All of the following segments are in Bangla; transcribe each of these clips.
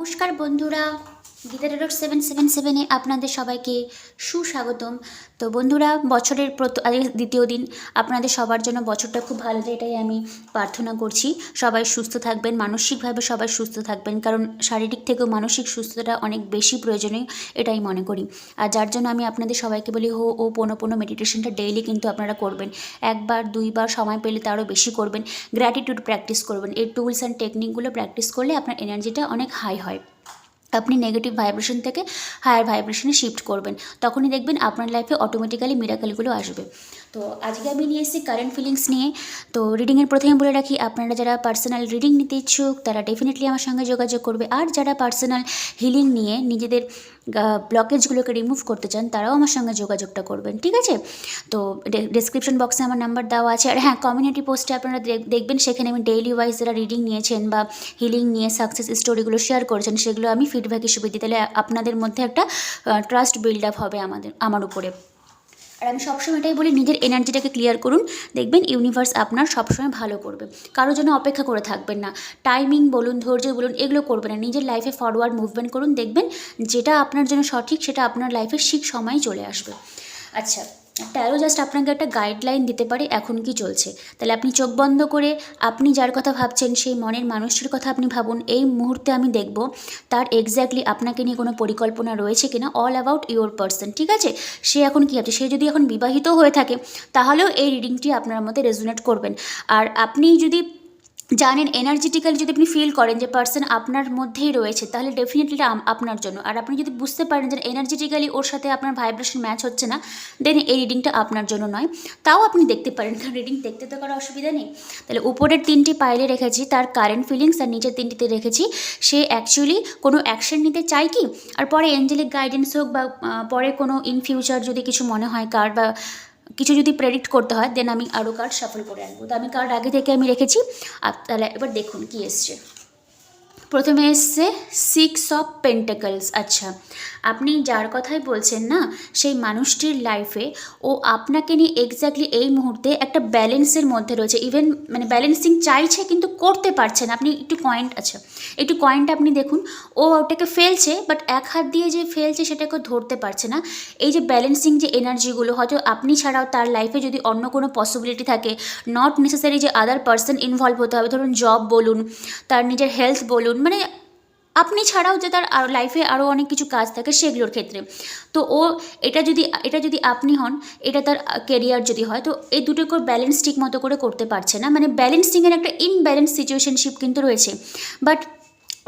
নমস্কার বন্ধুরা, গীতা ডট 777-এ আপনাদের সবাইকে সুস্বাগতম। তো বন্ধুরা, বছরের দ্বিতীয় দিন আপনাদের সবার জন্য বছরটা খুব ভালো যায়, এটাই আমি প্রার্থনা করছি। সবাই সুস্থ থাকবেন, মানসিকভাবে সবাই সুস্থ থাকবেন, কারণ শারীরিক থেকেও মানসিক সুস্থতা অনেক বেশি প্রয়োজনীয়, এটাই মনে করি। আর যার জন্য আমি আপনাদের সবাইকে বলি ও পোনো মেডিটেশনটা ডেইলি কিন্তু আপনারা করবেন। একবার দুইবার সময় পেলে তারও বেশি করবেন। গ্র্যাটিটিউড প্র্যাকটিস করবেন। এই টুলস অ্যান্ড টেকনিকগুলো প্র্যাকটিস করলে আপনার এনার্জিটা অনেক হাই হয়। আপনি নেগেটিভ ভাইব্রেশন থেকে হায়ার ভাইব্রেশনে শিফট করবেন, তখনই দেখবেন আপনার লাইফে অটোমেটিক্যালি মিরাকেলগুলো আসবে। তো আজকে আমি নিয়ে এসেছি কারেন্ট ফিলিংস নিয়ে। তো রিডিংয়ের প্রথমে বলে রাখি, আপনারা যারা পার্সোনাল রিডিং নিতে ইচ্ছুক তারা ডেফিনেটলি আমার সঙ্গে যোগাযোগ করবে। আর যারা পার্সোনাল হিলিং নিয়ে নিজেদের ব্লকেজগুলোকে রিমুভ করতে চান তারাও আমার সঙ্গে যোগাযোগটা করবেন, ঠিক আছে? তো ডেসক্রিপশন বক্সে আমার নাম্বার দেওয়া আছে। আর হ্যাঁ, কমিউনিটি পোস্টে আপনারা দেখবেন, সেখানে আমি ডেইলি ওয়াইজ যারা রিডিং নিয়েছেন বা হিলিং নিয়ে সাকসেস স্টোরিগুলো শেয়ার করেছেন, সেগুলো আমি ফিডব্যাক হিসেবে দিই। তাহলে আপনাদের মধ্যে একটা ট্রাস্ট বিল্ড আপ হবে আমার উপরে। আর আমি সবসময় এটাই বলি, নিজের এনার্জিটাকে ক্লিয়ার করুন, দেখবেন ইউনিভার্স আপনার সবসময় ভালো করবে। কারোর জন্য অপেক্ষা করে থাকবেন না। টাইমিং বলুন, ধৈর্য বলুন, এগুলো করবেন না। নিজের লাইফে ফরওয়ার্ড মুভমেন্ট করুন, দেখবেন যেটা আপনার জন্য সঠিক সেটা আপনার লাইফে ঠিক সময় চলে আসবে। আচ্ছা, ট্যারো জাস্ট আপনাকে একটা গাইডলাইন দিতে পারে এখন কি চলছে। তাহলে আপনি চোখ বন্ধ করে আপনি যার কথা ভাবছেন সেই মনের মানুষটির কথা আপনি ভাবুন। এই মুহূর্তে আমি দেখব তার এক্স্যাক্টলি আপনাকে নিয়ে কোনো পরিকল্পনা রয়েছে কিনা, অল অ্যাবাউট ইউর পার্সন, ঠিক আছে? সে এখন কী ভাবছে। সে যদি এখন বিবাহিত হয়ে থাকে তাহলেও এই রিডিংটি আপনার মধ্যে রেজোনেট করবেন। আর আপনি যদি জানেন, এনার্জেটিক্যালি যদি আপনি ফিল করেন যে পার্সন আপনার মধ্যেই রয়েছে, তাহলে ডেফিনেটলি আপনার জন্য। আর আপনি যদি বুঝতে পারেন যে এনার্জেটিক্যালি ওর সাথে আপনার ভাইব্রেশন ম্যাচ হচ্ছে না, দেন এই রিডিংটা আপনার জন্য নয়। তাও আপনি দেখতে পারেন, কারণ রিডিং দেখতে তো কারো অসুবিধা নেই। তাহলে উপরের 3টি পাইলে রেখেছি তার কারেন্ট ফিলিংস, আর নিচের 3টিতে রেখেছি সে অ্যাকচুয়ালি কোনো অ্যাকশন নিতে চায় কি, আর পরে এঞ্জেলিক গাইডেন্স হোক বা পরে কোনো ইন ফিউচার যদি কিছু মনে হয় কার বা কিছু যদি প্রেডিক্ট করতে হয়, দেন আমি আরও কার্ড শাফল করে আনবো। তো আমি কার্ড আগে থেকে আমি রেখেছি। আর তাহলে এবার দেখুন কি এসছে। প্রথমে এসছে 6 অফ পেন্টাকলস। আচ্ছা, আপনি যার কথাই বলছেন না, সেই মানুষটির লাইফে ও আপনাকে নিয়ে এক্স্যাক্টলি এই মুহূর্তে একটা ব্যালেন্সের মধ্যে রয়েছে। ইভেন মানে ব্যালেন্সিং চাইছে কিন্তু করতে পারছে না। আপনি একটু পয়েন্ট, আচ্ছা একটু পয়েন্ট আপনি দেখুন, ও ওটাকে ফেলছে, বাট এক হাত দিয়ে যে ফেলছে সেটাকে ধরতে পারছে না। এই যে ব্যালেন্সিং যে এনার্জিগুলো, হয়তো আপনি ছাড়াও তার লাইফে যদি অন্য কোনো পসিবিলিটি থাকে, নট নেসেসারি যে আদার পার্সন ইনভলভ হতে হবে। ধরুন জব বলুন, তার নিজের হেলথ বলুন, মানে আপনি ছাড়াও যে তার আর লাইফে আরও অনেক কিছু কাজ থাকে সেগুলোর ক্ষেত্রে। তো ও এটা যদি আপনি হন, এটা তার কেরিয়ার যদি হয়, তো এই দুটোকে ব্যালেন্স ঠিক মতো করে করতে পারছে না। মানে ব্যালেন্সিংয়ের একটা ইনব্যালেন্স সিচুয়েশনশিপ কিন্তু রয়েছে। বাট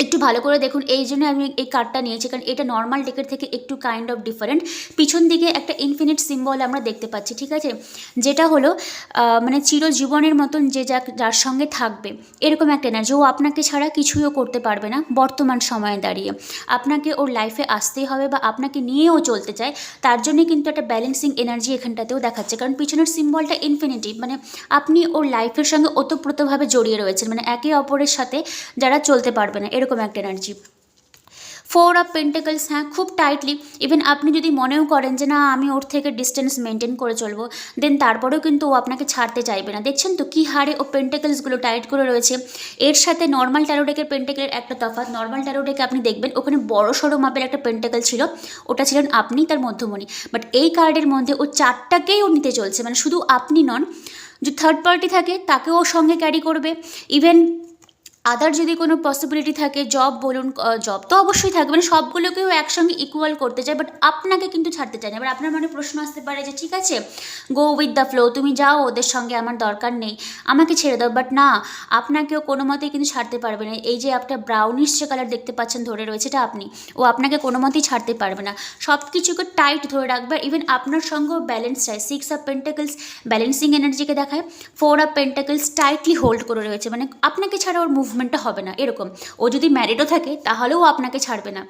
একটু ভালো করে দেখুন, এই জন্য আমি এই কার্ডটা নিয়েছি, কারণ এটা নর্মাল ডেকের থেকে একটু কাইন্ড অফ ডিফারেন্ট। পিছন দিকে একটা ইনফিনিট সিম্বল আমরা দেখতে পাচ্ছি, ঠিক আছে? যেটা হলো মানে চিরজীবনের মতন যে যার সঙ্গে থাকবে, এরকম একটা এনার্জি। ও আপনাকে ছাড়া কিছুইও করতে পারবে না বর্তমান সময়ে দাঁড়িয়ে। আপনাকে ওর লাইফে আসতেই হবে বা আপনাকে নিয়েও চলতে চায়। তার জন্যে কিন্তু একটা ব্যালেন্সিং এনার্জি এখানটাতেও দেখাচ্ছে, কারণ পিছনের সিম্বলটা ইনফিনিটি, মানে আপনি ওর লাইফের সঙ্গে ওতপ্রোতভাবে জড়িয়ে রয়েছেন, মানে একে অপরের সাথে যারা চলতে পারবে না, এরকম একটা এনার্জি। 4 অফ পেন্টাকলস, হ্যাঁ খুব টাইটলি। ইভেন আপনি যদি মনেও করেন যে না আমি ওর থেকে ডিস্টেন্স মেনটেন করে চলবো, দেন তারপরেও কিন্তু ও আপনাকে ছাড়তে চাইবে না। দেখছেন তো কী হারে ও পেন্টাকলসগুলো টাইট করে রয়েছে। এর সাথে নর্মাল ট্যারোডেকের পেন্টাকলের একটা তফাৎ, নর্মাল ট্যারোডেকে আপনি দেখবেন ওখানে বড় সড়ো মাপের একটা পেন্টাকল ছিল, ওটা ছিলেন আপনি, তার মধ্যমণি। বাট এই কার্ডের মধ্যে ও 4টাকেই ও নিতে চলছে, মানে শুধু আপনি নন, যদি থার্ড পার্টি থাকে তাকেও সঙ্গে ক্যারি করবে। ইভেন আদার যদি কোনো পসিবিলিটি থাকে, জব বলুন, জব তো অবশ্যই থাকবে, মানে সবগুলোকেও একসঙ্গে ইকুয়াল করতে চায়, বাট আপনাকে কিন্তু ছাড়তে চায় না। এবার আপনার মনে প্রশ্ন আসতে পারে যে ঠিক আছে, গো উইথ দ্য ফ্লো, তুমি যাও ওদের সঙ্গে, আমার দরকার নেই, আমাকে ছেড়ে দাও। বাট না, আপনাকেও কোনো মতেই কিন্তু ছাড়তে পারবে না। এই যে একটা ব্রাউনিশ যে কালার দেখতে পাচ্ছেন ধরে রয়েছে, এটা আপনি। ও আপনাকে কোনো মতেই ছাড়তে পারবে না, সব কিছুকে টাইট ধরে রাখবে। ইভেন আপনার সঙ্গেও ব্যালেন্স চায়। 6 অফ পেন্টাকলস ব্যালেন্সিং এনার্জিকে দেখায়। 4 অফ পেন্টাকলস টাইটলি হোল্ড করে রয়েছে, মানে আপনাকে ছাড়া ওর মুভমেন্টটা হবে না, এরকম। ও যদি ম্যারিডও থাকে তাহলেও আপনাকে ছাড়বে না,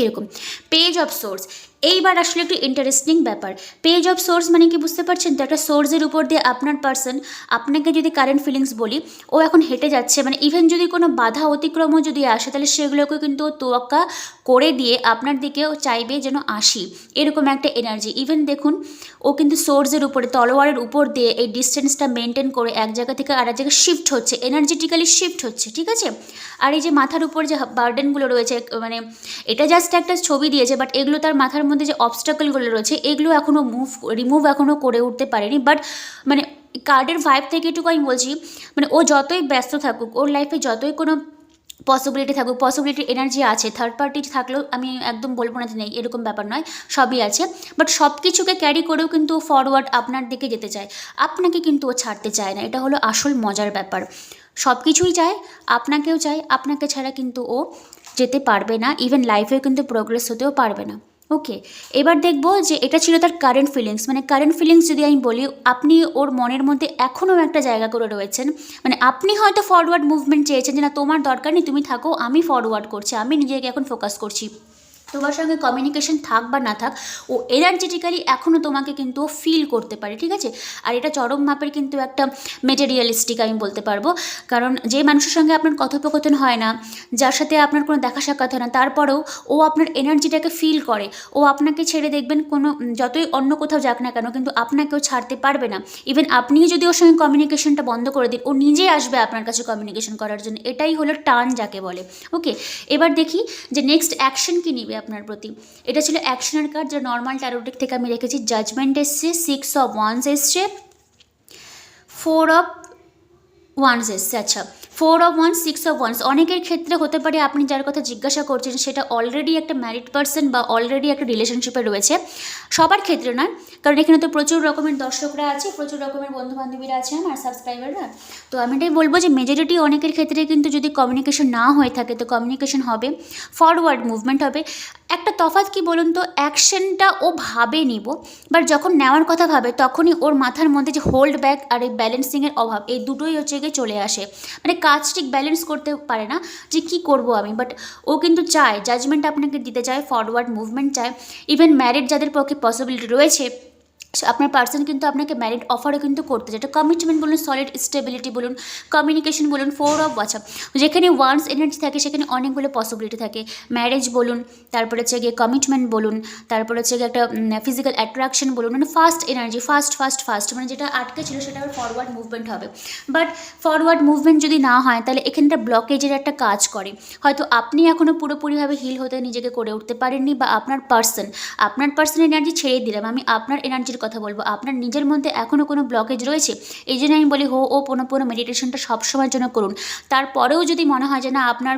এরকম। পেজ অফ সোর্স, এইবার আসলে একটু ইন্টারেস্টিং ব্যাপার, পেজ অফ সোর্স মানে কি বুঝতে পারছেন তো? একটা সোর্সের উপর দিয়ে আপনার পার্সন, আপনাকে যদি কারেন্ট ফিলিংস বলি, ও এখন হেঁটে যাচ্ছে, মানে ইভেন যদি কোনো বাধা অতিক্রমও যদি আসে তাহলে সেগুলোকে কিন্তু ও তোয়াক্কা করে দিয়ে আপনার দিকেও চাইবে যেন আসি, এরকম একটা এনার্জি। ইভেন দেখুন ও কিন্তু সোর্সের উপরে, তলোয়ারের উপর দিয়ে এই ডিস্টেন্সটা মেনটেন করে এক জায়গা থেকে আর এক জায়গায় শিফট হচ্ছে, এনার্জেটিক্যালি শিফট হচ্ছে, ঠিক আছে? আর এই যে মাথার উপর যে বার্ডেনগুলো রয়েছে, মানে এটা জাস্ট একটা ছবি দিয়েছে, বাট এগুলো তার মাথার মধ্যে যে অবস্টাকলগুলো রয়েছে এগুলো এখনও রিমুভ এখনও করে উঠতে পারেনি। বাট মানে কার্ডের ভাইব থেকে এটুকু আমি বলছি, মানে ও যতই ব্যস্ত থাকুক, ওর লাইফে যতই কোনো পসিবিলিটি থাকুক, পসিবিলিটির এনার্জি আছে, থার্ড পার্টি থাকলেও আমি একদম বলবো না যে নেই, এরকম ব্যাপার নয়, সবই আছে, বাট সব কিছুকে ক্যারি করেও কিন্তু ফরওয়ার্ড আপনার দিকে যেতে চায়, আপনাকে কিন্তু ও ছাড়তে চায় না। এটা হলো আসল মজার ব্যাপার, সব কিছুই চায়, আপনাকেও চায়, আপনাকে ছাড়া কিন্তু ও যেতে পারবে না, ইভেন লাইফেও কিন্তু প্রোগ্রেস হতেও পারবে না। ওকে, এবার দেখবো যে এটা ছিল তার কারেন্ট ফিলিংস। মানে কারেন্ট ফিলিংস যদি আমি বলি, আপনি ওর মনের মধ্যে এখনও একটা জায়গা করে রয়েছেন, মানে আপনি হয়তো ফরওয়ার্ড মুভমেন্ট চেয়েছেন যে না তোমার দরকার নেই, তুমি থাকো, আমি ফরওয়ার্ড করছি, আমি নিজেকে এখন ফোকাস করছি। তোমার সঙ্গে কমিউনিকেশন থাক বা না থাক, ও এনার্জেটিক্যালি এখনও তোমাকে কিন্তু ও ফিল করতে পারে, ঠিক আছে? আর এটা চরম মাপের কিন্তু একটা মেটেরিয়ালিস্টিক আমি বলতে পারবো, কারণ যে মানুষের সঙ্গে আপনার কথোপকথন হয় না, যার সাথে আপনার কোনো দেখা সাক্ষাৎ হয় না, তারপরেও ও আপনার এনার্জিটাকে ফিল করে, ও আপনাকে ছেড়ে দেখবেন কোনো যতই অন্য কোথাও যাক না কেন, কিন্তু আপনাকেও ছাড়তে পারবে না। ইভেন আপনিও যদি ওর সঙ্গে কমিউনিকেশনটা বন্ধ করে দিন, ও নিজে আসবে আপনার কাছে কমিউনিকেশন করার জন্য, এটাই হলো টান যাকে বলে। ওকে, এবার দেখি যে নেক্সট অ্যাকশন কী নিবে আপনার প্রতি। এটা ছিল অ্যাকশনের কার্ড, যা নর্মাল ট্যারোটিক থেকে আমি রেখেছি। জাজমেন্ট এসছে, 6 অফ ওয়ান্স এসছে, 4 অফ ওয়ান্স এসছে। আচ্ছা, 4 অফ ওয়ান্স, 6 অফ ওয়ান্স, অনেকের ক্ষেত্রে হতে পারে আপনি যার কথা জিজ্ঞাসা করছেন সেটা অলরেডি একটা ম্যারিড পার্সন বা অলরেডি একটা রিলেশনশিপে রয়েছে। সবার ক্ষেত্রে নয়, কারণ এখানে তো প্রচুর রকমের দর্শকরা আছে, প্রচুর রকমের বন্ধুবান্ধবীরা আছে আমার সাবস্ক্রাইবাররা। তো আমি এটাই বলবো যে মেজরিটি অনেকের ক্ষেত্রে কিন্তু যদি কমিউনিকেশন না হয়ে থাকে তো কমিউনিকেশন হবে, ফরওয়ার্ড মুভমেন্ট হবে। একটা তফাৎ কি বলুন তো, অ্যাকশনটা ও ভাবে নিব, বাট যখন নেওয়ার কথা ভাবে তখনই ওর মাথার মধ্যে যে হোল্ড ব্যাক আর এই ব্যালেন্সিংয়ের অভাব, এই দুটোই হচ্ছে গিয়ে চলে আসে, মানে কাজ ঠিক ব্যালেন্স করতে পারে না যে কি করব আমি। বাট ও কিন্তু চায়, জাজমেন্ট আপনাকে দিতে চায়, ফরওয়ার্ড মুভমেন্ট চায়। ইভেন ম্যারিড যাদের পক্ষে পসিবিলিটি রয়েছে, আপনার পার্সন কিন্তু আপনাকে ম্যারিড অফারও কিন্তু করতে চায়। এটা কমিটমেন্ট বলুন, সলিড স্টেবিলিটি বলুন, কমিউনিকেশন বলুন, 4 অফ ওয়াচ, যেখানে ওয়ান্স এনার্জি থাকে সেখানে অনেকগুলো পসিবিলিটি থাকে। ম্যারেজ বলুন, তারপরে হচ্ছে গিয়ে কমিটমেন্ট বলুন, তারপরে হচ্ছে গিয়ে একটা ফিজিক্যাল অ্যাট্রাকশন বলুন, মানে ফাস্ট এনার্জি, ফাস্ট, মানে যেটা আটকে ছিল সেটা আবার ফরওয়ার্ড মুভমেন্ট হবে। বাট ফরওয়ার্ড মুভমেন্ট যদি না হয় তাহলে এখানটা ব্লকেজের একটা কাজ করে, হয়তো আপনি এখনও পুরোপুরিভাবে হিল হতে নিজেকে করে উঠতে পারেননি, বা আপনার পার্সন এনার্জি ছেড়ে দিলাম, আমি আপনার এনার্জির কথা বলবো, আপনার নিজের মধ্যে এখনও কোনো ব্লকেজ রয়েছে। এই জন্য আমি বলি ও পুনঃ মেডিটেশনটা সবসময়ের জন্য করুন। তারপরেও যদি মনে হয় যে না আপনার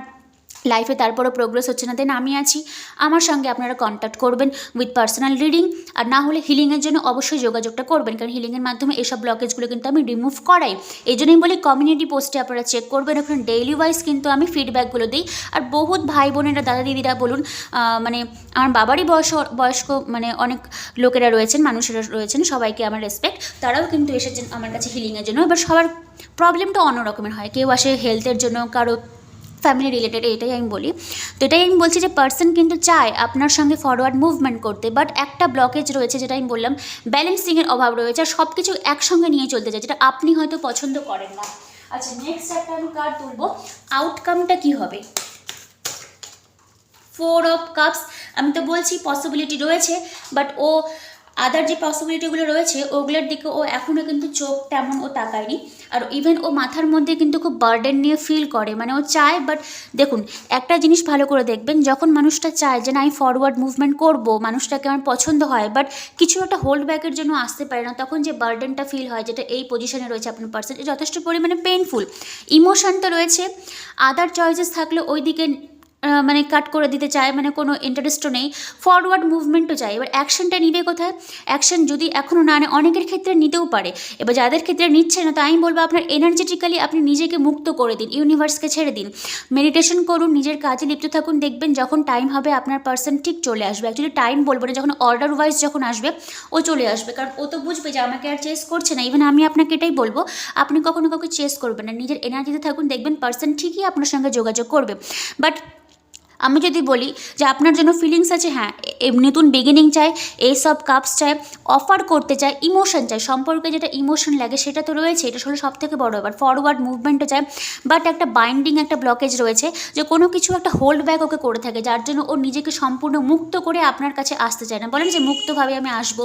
লাইফে তারপরও প্রোগ্রেস হচ্ছে না, দেন আমি আছি, আমার সঙ্গে আপনারা কন্ট্যাক্ট করবেন উইথ পার্সোনাল রিডিং। আর না হলে হিলিংয়ের জন্য অবশ্যই যোগাযোগটা করবেন, কারণ হিলিংয়ের মাধ্যমে এসব ব্লকেজগুলো কিন্তু আমি রিমুভ করাই। এই জন্যই বলি কমিউনিটি পোস্টে আপনারা চেক করবেন, ওখানে ডেইলি ওয়াইজ কিন্তু আমি ফিডব্যাকগুলো দিই। আর বহুত ভাই বোনেরা, দাদা দিদিরা বলুন, মানে আমার বাবারই বয়স্ক মানে অনেক লোকেরা রয়েছেন, মানুষেরা রয়েছেন, সবাইকে আমার রেসপেক্ট, তারাও কিন্তু এসেছেন আমার কাছে হিলিংয়ের জন্য। এবার সবার প্রবলেমটা অন্য রকমের হয়, কেউ আসে হেলথের জন্য, কারো ফ্যামিলি রিলেটেড, এটাই আমি বলি। তো এটাই আমি বলছি যে পার্সন কিন্তু চায় আপনার সঙ্গে ফরওয়ার্ড মুভমেন্ট করতে, বাট একটা ব্লকেজ রয়েছে, যেটা আমি বললাম ব্যালেন্সিংয়ের অভাব রয়েছে, আর সব কিছু একসঙ্গে নিয়ে চলতে চায়, যেটা আপনি হয়তো পছন্দ করেন না। আচ্ছা, নেক্সট একটা আমি কার্ড তুলবো, আউটকামটা কী হবে। 4 অফ কাপস, আমি তো বলছি পসিবিলিটি রয়েছে, বাট ও আদার যে পসিবিলিটিগুলো রয়েছে ওগুলোর দিকে ও এখনও কিন্তু চোখ তেমন ও তাকায়নি। আর ইভেন ও মাথার মধ্যে কিন্তু খুব বার্ডেন নিয়ে ফিল করে, মানে ও চায়, বাট দেখুন একটা জিনিস ভালো করে দেখবেন, যখন মানুষটা চায় যে না আমি ফরওয়ার্ড মুভমেন্ট করবো, মানুষটাকে আমার পছন্দ হয়, বাট কিছু একটা হোল্ড ব্যাকের জন্য আসতে পারে না, তখন যে বার্ডেনটা ফিল হয়, যেটা এই পজিশনে রয়েছে আপনার পার্সন, যথেষ্ট পরিমাণে পেইনফুল। ইমোশন তো রয়েছে, আদার চয়েসেস থাকলে ওই দিকে মানে কাট করে দিতে চায়, মানে কোনো ইন্টারেস্টও নেই, ফরওয়ার্ড মুভমেন্টও চাই। এবার অ্যাকশনটা নিবে কোথায়, অ্যাকশন যদি এখনও না নেয়, অনেকের ক্ষেত্রে নিতেও পারে, এবার যাদের ক্ষেত্রে নিচ্ছে না, তো আমি বলবো আপনার এনার্জেটিক্যালি আপনি নিজেকে মুক্ত করে দিন, ইউনিভার্সকে ছেড়ে দিন, মেডিটেশন করুন, নিজের কাজে লিপ্ত থাকুন, দেখবেন যখন টাইম হবে আপনার পার্সন ঠিক চলে আসবে। অ্যাকচুয়ালি টাইম বলবো না, যখন অর্ডার ওয়াইজ যখন আসবে ও চলে আসবে, কারণ ও তো বুঝবে যে আমাকে আর চেস করছে না। ইভেন আমি আপনাকে এটাই বলবো, আপনি কখনো কাউকে চেস করবেন না, নিজের এনার্জিতে থাকুন, দেখবেন পার্সন ঠিকই আপনার সঙ্গে যোগাযোগ করবে। বাট আমি যদি বলি যে আপনার জন্য ফিলিংস আছে, হ্যাঁ নতুন বিগিনিং চাই, এইসব কাপস চাই, অফার করতে চাই, ইমোশন চাই, সম্পর্কে যেটা ইমোশন লাগে সেটা তো রয়েছে, এটা হলো সব থেকে বড় ব্যাপার। ফরওয়ার্ড মুভমেন্টও চাই, বাট একটা বাইন্ডিং একটা ব্লকেজ রয়েছে যে কোনো কিছু একটা হোল্ড ব্যাক ওকে করে থাকে, যার জন্য ও নিজেকে সম্পূর্ণ মুক্ত করে আপনার কাছে আসতে চায় না। বলেন যে মুক্তভাবে আমি আসবো,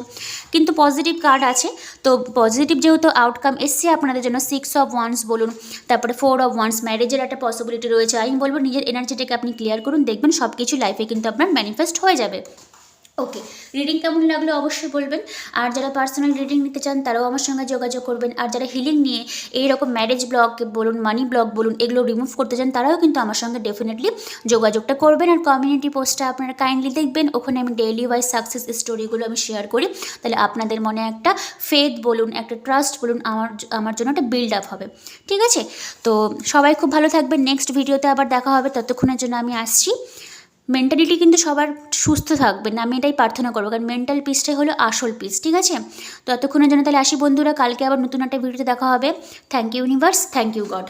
কিন্তু পজিটিভ কার্ড আছে, তো পজিটিভ যেহেতু আউটকাম এসছে আপনাদের জন্য, 6 অফ ওয়ান্স বলুন, তারপরে 4 অফ ওয়ান্স, ম্যারেজের একটা পসিবিলিটি রয়েছে। আমি বলবো নিজের এনার্জিটাকে আপনি ক্লিয়ার করুন, দেখবেন সব কিছু লাইফে কিন্তু আপনার ম্যানিফেস্ট হয়ে যাবে। ওকে, রিডিং কেমন লাগলো অবশ্যই বলবেন। আর যারা পার্সোনাল রিডিং নিতে চান তারাও আমার সঙ্গে যোগাযোগ করবেন। আর যারা হিলিং নিয়ে এইরকম ম্যারেজ ব্লক বলুন, মানি ব্লক বলুন, এগুলো রিমুভ করতে চান তারাও কিন্তু আমার সঙ্গে ডেফিনেটলি যোগাযোগটা করবেন। আর কমিউনিটি পোস্টটা আপনারা কাইন্ডলি দেখবেন, ওখানে আমি ডেইলি ওয়াইজ সাকসেস স্টোরিগুলো আমি শেয়ার করি, তাহলে আপনাদের মনে একটা ফেথ বলুন, একটা ট্রাস্ট বলুন, আমার জন্য একটা বিল্ড আপ হবে। ঠিক আছে, তো সবাই খুব ভালো থাকবেন। নেক্সট ভিডিওতে আবার দেখা হবে, ততক্ষণের জন্য আমি আসছি। মেন্টালিটি কিন্তু সবার সুস্থ থাকবেন, আমি এটাই প্রার্থনা করবো, কারণ মেন্টাল পিসটাই হলো আসল পিস। ঠিক আছে, তো ততক্ষণের জন্য তাহলে আসি বন্ধুরা, কালকে আবার নতুন একটা ভিডিওতে দেখা হবে। Thank you universe, thank you god.